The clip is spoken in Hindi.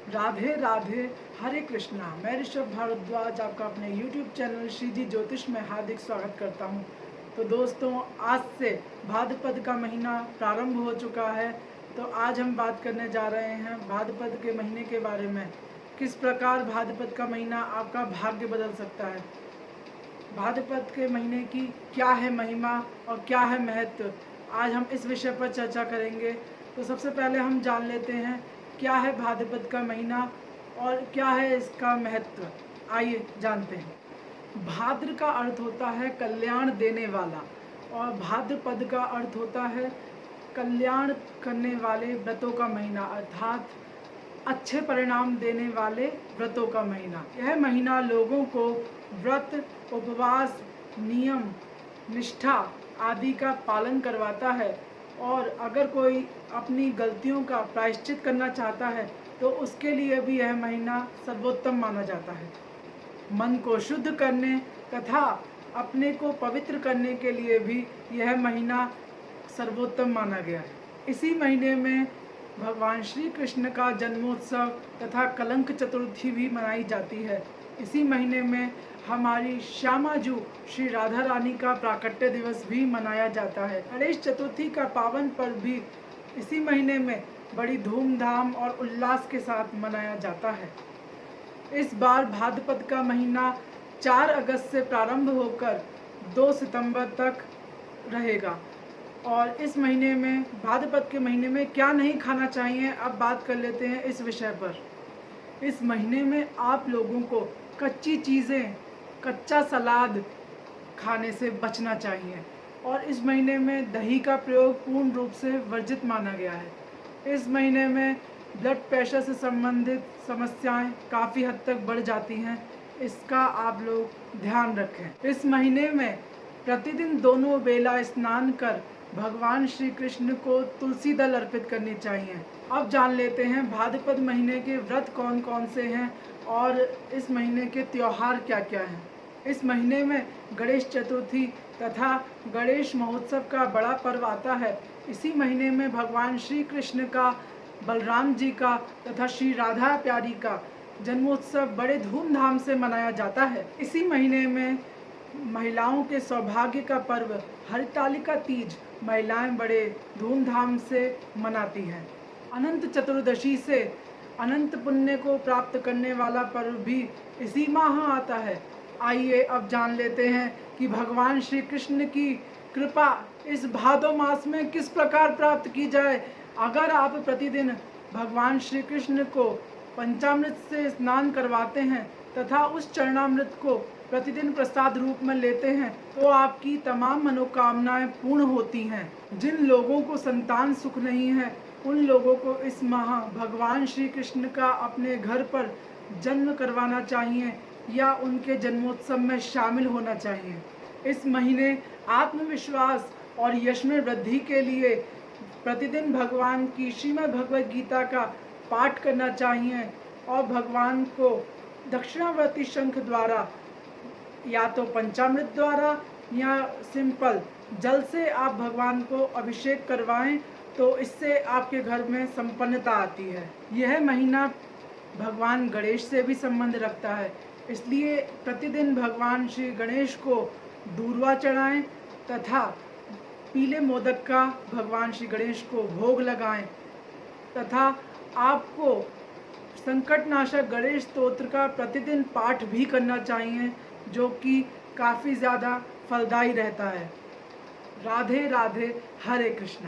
राधे राधे, हरे कृष्णा। मैं ऋषभ भारद्वाज आपका अपने YouTube चैनल श्रीजी ज्योतिष में हार्दिक स्वागत करता हूं। तो दोस्तों, आज से भाद्रपद का महीना प्रारंभ हो चुका है। तो आज हम बात करने जा रहे हैं भाद्रपद के महीने के बारे में। किस प्रकार भाद्रपद का महीना आपका भाग्य बदल सकता है, भाद्रपद के महीने की क्या है महिमा और क्या है महत्व, आज हम इस विषय पर चर्चा करेंगे। तो सबसे पहले हम जान लेते हैं क्या है भाद्रपद का महीना और क्या है इसका महत्व। आइए जानते हैं। भाद्र का अर्थ होता है कल्याण देने वाला और भाद्रपद का अर्थ होता है कल्याण करने वाले व्रतों का महीना, अर्थात अच्छे परिणाम देने वाले व्रतों का महीना। यह महीना लोगों को व्रत, उपवास, नियम, निष्ठा आदि का पालन करवाता है और अगर कोई अपनी गलतियों का प्रायश्चित करना चाहता है तो उसके लिए भी यह महीना सर्वोत्तम माना जाता है। मन को शुद्ध करने तथा अपने को पवित्र करने के लिए भी यह महीना सर्वोत्तम माना गया है। इसी महीने में भगवान श्री कृष्ण का जन्मोत्सव तथा कलंक चतुर्थी भी मनाई जाती है। इसी महीने में हमारी श्यामाजू श्री राधा रानी का प्राकट्य दिवस भी मनाया जाता है। गणेश चतुर्थी का पावन पर्व भी इसी महीने में बड़ी धूमधाम और उल्लास के साथ मनाया जाता है। इस बार भाद्रपद का महीना 4 अगस्त से प्रारंभ होकर 2 सितंबर तक रहेगा। और इस महीने में, भाद्रपद के महीने में क्या नहीं खाना चाहिए, अब बात कर लेते हैं इस विषय पर। इस महीने में आप लोगों को कच्ची चीज़ें, कच्चा सलाद खाने से बचना चाहिए और इस महीने में दही का प्रयोग पूर्ण रूप से वर्जित माना गया है। इस महीने में ब्लड प्रेशर से संबंधित समस्याएं काफ़ी हद तक बढ़ जाती हैं, इसका आप लोग ध्यान रखें। इस महीने में प्रतिदिन दोनों बेला स्नान कर भगवान श्री कृष्ण को तुलसी दल अर्पित करनी चाहिए। अब जान लेते हैं भाद्रपद महीने के व्रत कौन कौन से हैं और इस महीने के त्योहार क्या क्या हैं। इस महीने में गणेश चतुर्थी तथा गणेश महोत्सव का बड़ा पर्व आता है। इसी महीने में भगवान श्री कृष्ण का, बलराम जी का तथा श्री राधा प्यारी का जन्मोत्सव बड़े धूमधाम से मनाया जाता है। इसी महीने में महिलाओं के सौभाग्य का पर्व हरितालिका तीज महिलाएं बड़े धूमधाम से मनाती हैं। अनंत चतुर्दशी से अनंत पुण्य को प्राप्त करने वाला पर्व भी इसी माह आता है। आइए अब जान लेते हैं कि भगवान श्री कृष्ण की कृपा इस भादो मास में किस प्रकार प्राप्त की जाए। अगर आप प्रतिदिन भगवान श्री कृष्ण को पंचामृत से स्नान करवाते हैं तथा उस चरणामृत को प्रतिदिन प्रसाद रूप में लेते हैं तो आपकी तमाम मनोकामनाएं पूर्ण होती हैं। जिन लोगों को संतान सुख नहीं है उन लोगों को इस माह भगवान श्री कृष्ण का अपने घर पर जन्म करवाना चाहिए या उनके जन्मोत्सव में शामिल होना चाहिए। इस महीने आत्मविश्वास और यश में वृद्धि के लिए प्रतिदिन भगवान की श्रीमद् भगवद गीता का पाठ करना चाहिए और भगवान को दक्षिणावर्ती शंख द्वारा या तो पंचामृत द्वारा या सिंपल जल से आप भगवान को अभिषेक करवाएं तो इससे आपके घर में संपन्नता आती है। यह महीना भगवान गणेश से भी संबंध रखता है, इसलिए प्रतिदिन भगवान श्री गणेश को दूर्वा चढ़ाएं तथा पीले मोदक का भगवान श्री गणेश को भोग लगाएं तथा आपको संकटनाशक गणेश स्तोत्र का प्रतिदिन पाठ भी करना चाहिए जो कि काफ़ी ज़्यादा फलदायी रहता है। राधे राधे, हरे कृष्णा।